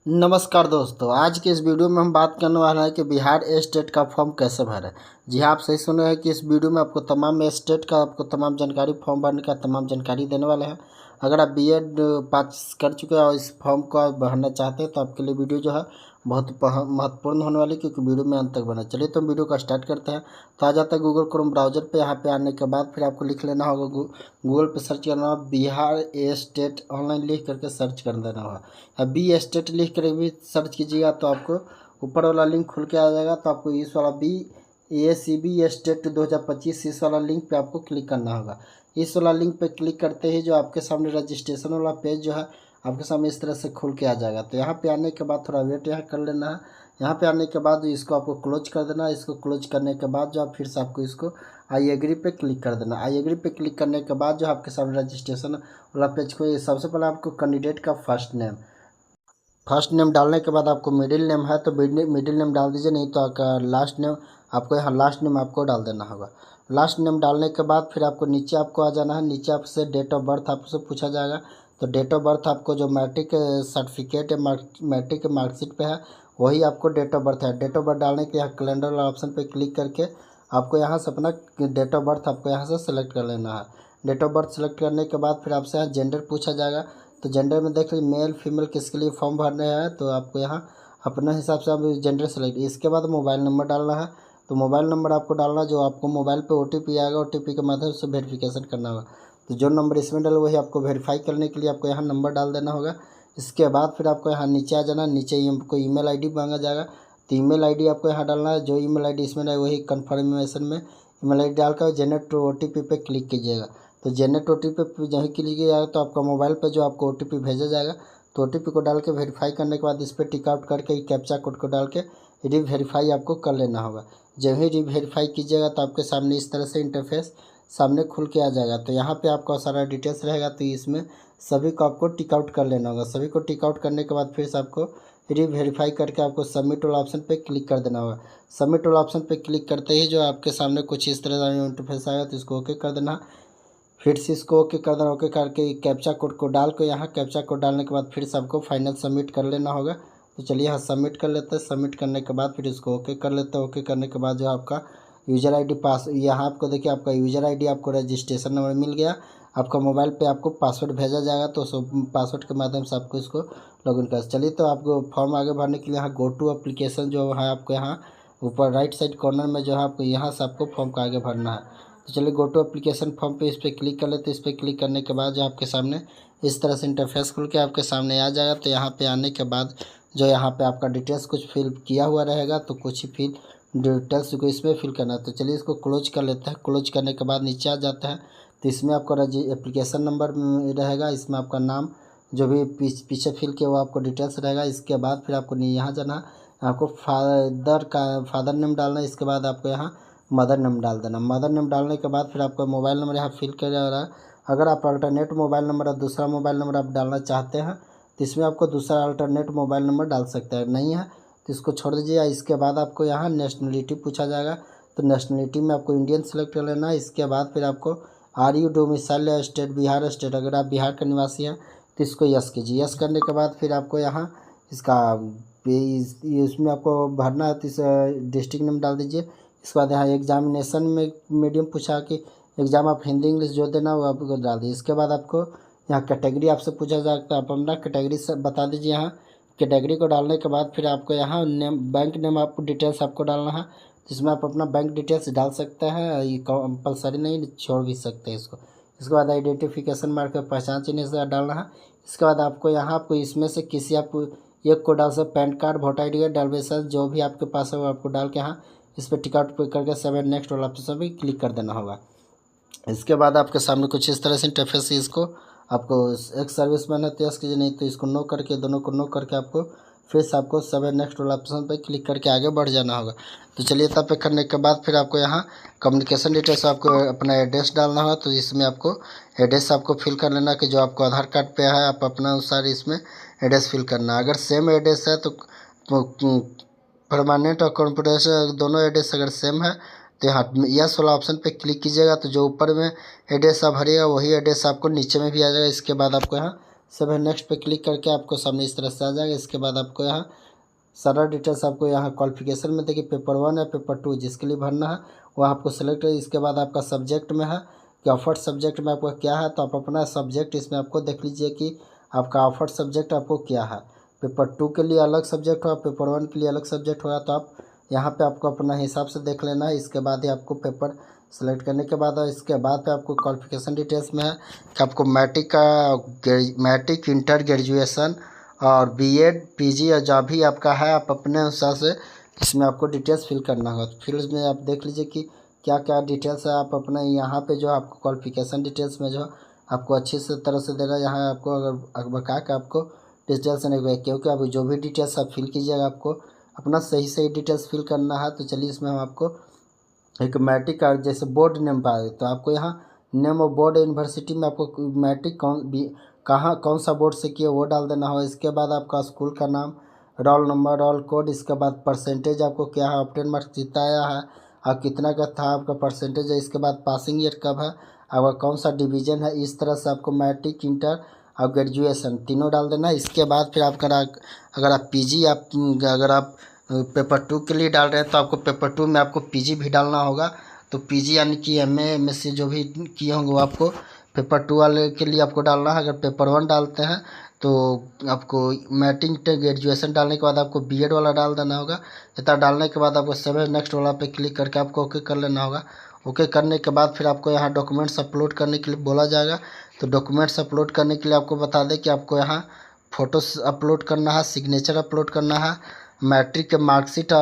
नमस्कार दोस्तों, आज की इस वीडियो में हम बात करने वाले हैं कि बिहार स्टेट का फॉर्म कैसे भरें। जी हाँ, आप सही सुने हैं कि इस वीडियो में आपको तमाम स्टेट का आपको तमाम जानकारी, फॉर्म भरने का तमाम जानकारी देने वाले हैं। अगर आप बीएड पास कर चुके हैं और इस फॉर्म को आप भरना चाहते हैं तो आपके लिए वीडियो जो है बहुत महत्वपूर्ण होने वाली है, क्योंकि वीडियो में अंत तक बना। चलिए तो हम वीडियो का स्टार्ट करते हैं। तो आ जाता है गूगल क्रोम ब्राउजर पे। यहाँ पे आने के बाद फिर आपको लिख लेना होगा, गूगल पे सर्च करना होगा बिहार स्टेट ऑनलाइन लिख करके सर्च कर देना होगा। बी स्टेट लिख कर भी सर्च कीजिएगा तो आपको ऊपर वाला लिंक खुल के आ जाएगा। तो आपको इस वाला BACB स्टेट 2025 इस वाला लिंक पे आपको क्लिक करना होगा। इस वाला लिंक पे क्लिक करते ही जो आपके सामने रजिस्ट्रेशन वाला पेज जो है आपके सामने इस तरह से खुल के आ जाएगा। तो यहाँ पे आने के बाद थोड़ा वेट यहाँ कर लेना है। यहाँ पे आने के बाद इसको आपको क्लोज कर देना है। इसको क्लोज करने के बाद जो आप फिर से आपको इसको आई एग्री पे क्लिक कर देना। आई एग्री पे क्लिक करने के बाद जो आपके सामने रजिस्ट्रेशन वाला पेज को, सबसे पहले आपको कैंडिडेट का फर्स्ट नेम डालने के बाद आपको मिडिल नेम है तो मिडिल नेम डाल दीजिए, नहीं तो आपका लास्ट नेम, आपको यहाँ लास्ट नेम आपको डाल देना होगा। लास्ट नेम डालने के बाद फिर आपको नीचे आपको आ जाना है। नीचे आपसे डेट ऑफ बर्थ आपसे पूछा जाएगा। तो डेट ऑफ बर्थ आपको जो मैट्रिक सर्टिफिकेट है, मैट्रिक के मार्कशीट पे है, वही आपको डेट ऑफ बर्थ है। डेट ऑफ बर्थ डालने के यहाँ कैलेंडर वाला ऑप्शन पे क्लिक करके आपको यहाँ से अपना डेट ऑफ बर्थ आपको यहाँ से सेलेक्ट कर लेना है। डेट ऑफ बर्थ सेलेक्ट करने के बाद फिर आपसे यहाँ जेंडर पूछा जाएगा। तो जेंडर में देख लीजिए मेल फीमेल किसके लिए फॉर्म भरने हैं, तो आपको यहाँ अपने हिसाब से आप जेंडर सेलेक्ट। इसके बाद मोबाइल नंबर डालना है। तो मोबाइल नंबर आपको डालना जो आपको मोबाइल पे OTP आएगा, OTP के माध्यम से वेरिफिकेशन करना होगा। तो जो नंबर इसमें डाले वही आपको वेरीफाई करने के लिए आपको यहाँ नंबर डाल देना होगा। इसके बाद फिर आपको यहाँ नीचे आ जाना। नीचे आपको ईमेल ID मांगा जाएगा। तो ईमेल ID आपको यहाँ डालना है। जो ईमेल ID इसमें डाले वही कन्फर्मेशन में ईमेल ID डालकर जनरेट OTP पे क्लिक कीजिएगा। तो जनरेट OTP पे जहीं क्लिक किया तो आपका मोबाइल पे जो आपको OTP भेजा जाएगा, तो OTP को डाल के वेरीफाई करने के बाद इस पर टिक आउट करके कैप्चा कोड को डाल के रीवेरीफाई आपको कर लेना होगा। जब ही रीवेरीफाई कीजिएगा तो आपके सामने इस तरह से इंटरफेस सामने खुल के आ जाएगा। तो यहाँ पे आपका सारा डिटेल्स रहेगा। तो इसमें सभी को आपको टिक आउट कर लेना होगा। सभी को टिक आउट करने के बाद फिर से आपको रीवेरीफाई करके आपको सबमिट वाला ऑप्शन पे क्लिक कर देना होगा। सबमिट वाला ऑप्शन पे क्लिक करते ही जो आपके सामने कुछ इस तरह का इंटरफेस आएगा, तो इसको ओके कर देना। फिर से इसको ओके कर देना। ओके करके कैप्चा कोड को डाल के यहाँ कैप्चा कोड डालने के बाद फिर से आपको फाइनल सबमिट कर लेना होगा। तो चलिए यहाँ सबमिट कर लेते हैं। सबमिट करने के बाद फिर इसको ओके कर लेते हैं। ओके करने के बाद जो आपका यूज़र ID पास, यहाँ आपको देखिए आपका यूज़र ID आपको रजिस्ट्रेशन नंबर मिल गया। आपका मोबाइल पे आपको पासवर्ड भेजा जाएगा, तो पासवर्ड के माध्यम से आपको इसको लॉगिन कर। चलिए तो आपको फॉर्म आगे भरने के लिए यहाँ गो टू एप्लीकेशन जो है आपको यहाँ ऊपर राइट साइड कॉर्नर में जो है आपको यहाँ से आपको फॉर्म को आगे भरना है। तो चलिए गो टू एप्लीकेशन फॉर्म पे इस पर क्लिक कर लेते हैं। इस पर क्लिक करने के बाद जो आपके सामने इस तरह से इंटरफेस खुल के आपके सामने आ जाएगा। तो यहाँ पे आने के बाद जो यहाँ पे आपका डिटेल्स कुछ फिल किया हुआ रहेगा, तो कुछ ही फिल डिटेल्स को इसमें फिल करना है। तो चलिए इसको क्लोज कर लेते हैं। क्लोज करने के बाद नीचे आ जाता है। तो इसमें आपका एप्लीकेशन नंबर रहेगा। इसमें आपका नाम जो भी पीछे फिल किया वो आपको डिटेल्स रहेगा। इसके बाद फिर आपको यहाँ जाना, आपको फादर नेम डालना है। इसके बाद आपको यहाँ मदर नेम डाल देना। मदर नेम डालने के बाद फिर आपका मोबाइल नंबर यहाँ फिल कर रहा है। अगर आप अल्टरनेट मोबाइल नंबर और दूसरा मोबाइल नंबर आप डालना चाहते हैं तो इसमें आपको दूसरा अल्टरनेट मोबाइल नंबर डाल सकते हैं। नहीं है तो इसको छोड़ दीजिए। इसके बाद आपको यहाँ नेशनलिटी पूछा जाएगा। तो नेशनलिटी में आपको इंडियन सेलेक्ट कर लेना है। इसके बाद फिर आपको are you domicile state Bihar state, अगर आप बिहार के निवासी हैं तो इसको यस कीजिए। यस करने के बाद फिर आपको यहाँ इसका इसमें आपको भरना है, तो इस डिस्ट्रिक्ट नेम डाल दीजिए। इसके बाद यहाँ एग्जामिनेशन में मीडियम पूछा कि एग्ज़ाम आप हिंदी इंग्लिश जो देना वो आपको डाल दीजिए। इसके बाद आपको यहाँ कैटेगरी आपसे पूछा जाएगा, तो आप अपना कैटेगरी से बता दीजिए। यहाँ कैटेगरी को डालने के बाद फिर आपको यहाँ नेम, बैंक नेम आपको डिटेल्स आपको डालना है, जिसमें आप अपना बैंक डिटेल्स डाल सकते हैं। ये कंपलसरी नहीं, छोड़ भी सकते हैं इसको। इसके बाद आइडेंटिफिकेशन मार्कर पहचान चिन्ह से डालना है। इसके बाद आपको यहाँ आपको इसमें से किसी आप एक को डाल सकते, pan card, voter ID, driving जो भी आपके पास है वो आपको डाल के यहाँ इस पर टिक आउट करके 7 नेक्स्ट वाला ऑप्शन भी क्लिक कर देना होगा। इसके बाद आपके सामने कुछ इस तरह से इंटरफेस, इसको आपको एक सर्विसमैन है तो यस कीजिए, नहीं तो इसको नो करके, दोनों को नो करके आपको फिर से आपको 7 नेक्स्ट वाला ऑप्शन पर क्लिक करके आगे बढ़ जाना होगा। तो चलिए तब पे करने के बाद फिर आपको यहाँ कम्युनिकेशन डिटेल्स आपको अपना एड्रेस डालना होगा। तो इसमें आपको एड्रेस आपको फिल कर लेना कि जो आपको आधार कार्ड पे है, आप अपना अनुसार इसमें एड्रेस फिल करना। अगर सेम एड्रेस है तो परमानेंट और कंप्यूटर दोनों एड्रेस अगर सेम है तो यहाँ यस वाला ऑप्शन पे क्लिक कीजिएगा। तो जो ऊपर में एड्रेस आप भरिएगा वही एड्रेस आपको नीचे में भी आ जाएगा। इसके बाद आपको यहाँ सब है नेक्स्ट पे क्लिक करके आपको सामने इस तरह से आ जाएगा। इसके बाद आपको यहाँ सारा डिटेल्स आपको यहाँ क्वालिफिकेशन में देखिए पेपर 1 या पेपर 2 जिसके लिए भरना है वो आपको सेलेक्ट है। इसके बाद आपका सब्जेक्ट में है कि ऑफर्ड सब्जेक्ट में आपका क्या है, तो आप अपना सब्जेक्ट इसमें आपको देख लीजिए कि आपका ऑफर्ड सब्जेक्ट आपको क्या है। पेपर 2 के लिए अलग सब्जेक्ट होगा, पेपर 1 के लिए अलग सब्जेक्ट होगा, तो आप यहाँ पे आपको अपना हिसाब से देख लेना है। इसके बाद ही आपको पेपर सेलेक्ट करने के बाद इसके बाद पे आपको क्वालिफिकेशन डिटेल्स में है कि आपको मैट्रिक इंटर ग्रेजुएशन और बीएड पीजी या जहाँ भी आपका है आप अपने अनुसार से इसमें आपको डिटेल्स फिल करना होगा। तो फिर उसमें आप देख लीजिए कि क्या क्या डिटेल्स है। आप अपना यहाँ पे जो आपको क्वालिफिकेशन डिटेल्स में जो आपको अच्छी से तरह से देना, यहाँ आपको अगर बका के आपको डिटेल्स नहीं हुए, क्योंकि आप जो भी डिटेल्स आप फिल कीजिएगा आपको अपना सही सही डिटेल्स फिल करना है। तो चलिए इसमें हम आपको एक मैट्रिक कार्ड जैसे बोर्ड नेम पाए तो आपको यहाँ नेम ऑफ बोर्ड यूनिवर्सिटी में आपको मैट्रिक कौन सा बोर्ड से किया वो डाल देना हो। इसके बाद आपका स्कूल का नाम, रोल नंबर, रोल कोड, इसके बाद परसेंटेज आपको क्या है, ऑप्टेन मार्क्स कितना आया है और कितना का था आपका परसेंटेज है। इसके बाद पासिंग ईयर कब है, आपका कौन सा डिवीज़न है। इस तरह से आपको मैट्रिक, इंटर और ग्रेजुएशन तीनों डाल देना है। इसके बाद फिर आप अगर आप पीजी अगर आप पेपर 2 के लिए डाल रहे हैं तो आपको पेपर 2 में आपको पीजी भी डालना होगा। तो पीजी यानी कि एमए एमएससी जो भी किए होंगे वो आपको पेपर 2 वाले के लिए आपको डालना है। अगर पेपर 1 डालते हैं तो आपको मैट्रिक ग्रेजुएशन डालने के बाद आपको बीएड वाला डाल देना होगा। इतना डालने के बाद आपको सेवन नेक्स्ट वाला पे क्लिक करके आपको ओके कर लेना होगा। ओके करने के बाद फिर आपको यहाँ डॉक्यूमेंट्स अपलोड करने के लिए बोला जाएगा। तो डॉक्यूमेंट्स अपलोड करने के लिए आपको बता दें कि आपको यहाँ फ़ोटोस अपलोड करना है, सिग्नेचर अपलोड करना है, मैट्रिक के मार्कशीट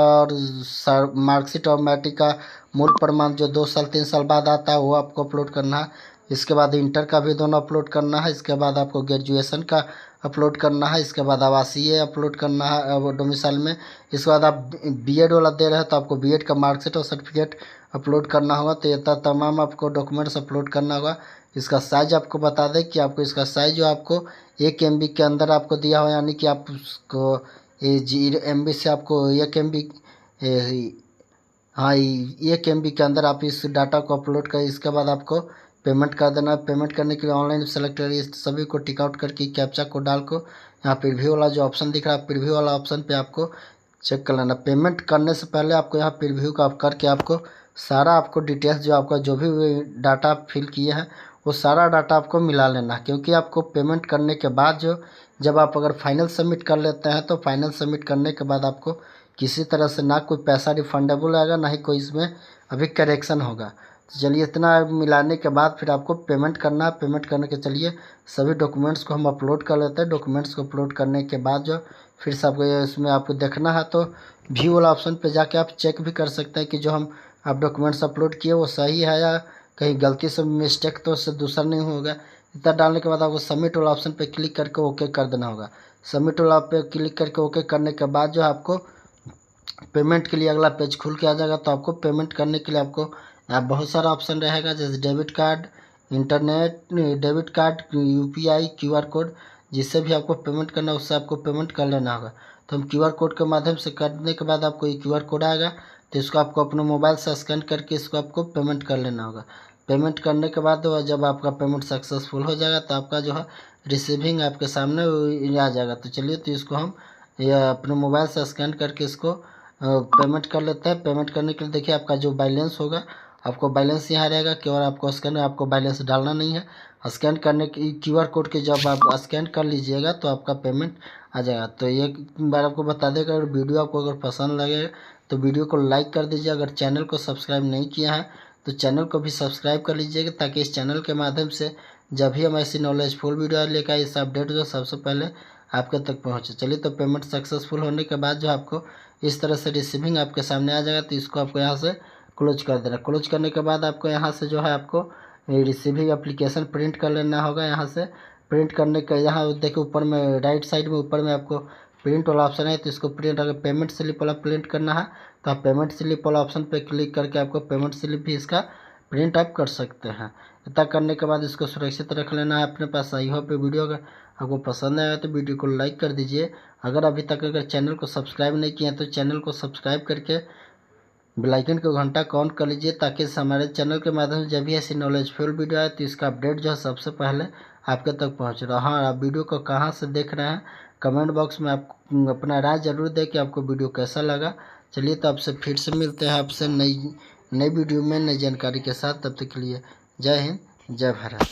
और मैट्रिक का मूल प्रमाण जो 2 साल 3 साल बाद आता है वो आपको अपलोड करना है। इसके बाद इंटर का भी दोनों अपलोड करना है। इसके बाद आपको ग्रेजुएशन का अपलोड करना है। इसके बाद आवासीय अपलोड करना है वो डोमिसाइल में। इसके बाद आप बीएड वाला दे रहे हैं तो आपको बीएड का मार्कशीट और सर्टिफिकेट अपलोड करना होगा। तो ये तमाम आपको डॉक्यूमेंट्स अपलोड करना होगा। इसका साइज़ आपको बता दें कि आपको इसका साइज़ जो आपको 1 MB के अंदर आपको दिया हो, यानी कि आप उसको 0 MB से आपको 1 MB, हाँ 1 MB के अंदर आप इस डाटा को अपलोड करें। इसके बाद आपको पेमेंट कर देना। पेमेंट करने के लिए ऑनलाइन सेलेक्ट करिए, सभी को टिक आउट करके कैप्चा को डाल को यहाँ प्रीव्यू वाला जो ऑप्शन दिख रहा है प्रीव्यू वाला ऑप्शन पे आपको चेक कर लेना। पेमेंट करने से पहले आपको यहाँ प्रीव्यू का करके आपको सारा आपको डिटेल्स जो आपका जो भी डाटा आप फिल किए हैं वो सारा डाटा आपको मिला लेना, क्योंकि आपको पेमेंट करने के बाद जब आप अगर फाइनल सबमिट कर लेते हैं तो फाइनल सबमिट करने के बाद आपको किसी तरह से ना कोई पैसा रिफंडेबल आएगा ना ही कोई इसमें अभी करेक्शन होगा। तो चलिए इतना मिलाने के बाद फिर आपको पेमेंट करना है। पेमेंट करने के चलिए सभी डॉक्यूमेंट्स को हम अपलोड कर लेते हैं। डॉक्यूमेंट्स को अपलोड करने के बाद फिर से आपको इसमें आपको देखना है तो व्यू वाला ऑप्शन पे जाके आप चेक भी कर सकते हैं कि जो आप डॉक्यूमेंट्स अपलोड किए वो सही है या कहीं गलती से मिस्टेक तो उससे दूसरा नहीं होगा। इतना डालने के बाद आपको सबमिट वाला ऑप्शन पे क्लिक करके ओके कर देना होगा। सबमिट वाला पे क्लिक करके ओके करने के बाद आपको पेमेंट के लिए अगला पेज खुल के आ जाएगा। तो आपको पेमेंट करने के लिए आपको बहुत सारा ऑप्शन रहेगा, जैसे debit card, internet debit card, UPI, QR code, जिससे भी आपको पेमेंट करना है उससे आपको पेमेंट कर लेना होगा। तो हम क्यूआर कोड के माध्यम से करने के बाद आपको ये क्यूआर कोड आएगा तो इसको आपको अपने मोबाइल से स्कैन करके इसको आपको पेमेंट कर लेना होगा। पेमेंट करने के बाद जब आपका पेमेंट सक्सेसफुल हो जाएगा तो आपका जो है रिसीविंग आपके सामने आ जाएगा। तो चलिए तो इसको हम अपने मोबाइल से स्कैन करके इसको पेमेंट कर लेते हैं। पेमेंट करने के लिए देखिए आपका जो बैलेंस होगा आपको बैलेंस यहाँ रहेगा, केवल आपको स्कैन आपको बैलेंस डालना नहीं है। स्कैन करने की क्यूआर कोड के जब आप स्कैन कर लीजिएगा तो आपका पेमेंट आ जाएगा। तो एक बार आपको बता दें अगर वीडियो आपको अगर पसंद लगे तो वीडियो को लाइक कर दीजिए। अगर चैनल को सब्सक्राइब नहीं किया है तो चैनल को भी सब्सक्राइब कर लीजिएगा, ताकि इस चैनल के माध्यम से जब भी हम ऐसी नॉलेजफुल वीडियो लेकर इस अपडेट जो सबसे पहले आपके तक पहुँचे। चलिए तो पेमेंट सक्सेसफुल होने के बाद आपको इस तरह से रिसीविंग आपके सामने आ जाएगा। तो इसको आपको यहाँ से क्लोज कर देना। क्लोज करने के बाद आपको यहाँ से जो है आपको रिसीविंग एप्लीकेशन प्रिंट कर लेना होगा। यहाँ से प्रिंट करने का यहाँ देखिए ऊपर में राइट साइड में ऊपर में आपको प्रिंट वाला ऑप्शन है, तो इसको प्रिंट अगर पेमेंट स्लिप वाला प्रिंट करना है तो आप पेमेंट स्लिप वाला ऑप्शन पे क्लिक करके आपको पेमेंट स्लिप भी इसका प्रिंट आप कर सकते हैं। इतना करने के बाद इसको सुरक्षित रख लेना है अपने पास। आई होप वीडियो अगर आपको पसंद आया तो वीडियो को लाइक कर दीजिए। अगर अभी तक अगर चैनल को सब्सक्राइब नहीं किया तो चैनल को सब्सक्राइब करके बेल आइकन को घंटा को ऑन कर लीजिए, ताकि हमारे चैनल के माध्यम से जब भी ऐसी नॉलेजफुल वीडियो आए तो इसका अपडेट जो है सबसे पहले आपके तक पहुंच रहा है। हाँ, आप वीडियो को कहाँ से देख रहे हैं कमेंट बॉक्स में आप अपना राय जरूर दें कि आपको वीडियो कैसा लगा। चलिए तो आपसे फिर से मिलते हैं आपसे नई वीडियो में नई जानकारी के साथ। तब तक के लिए जय हिंद, जय भारत।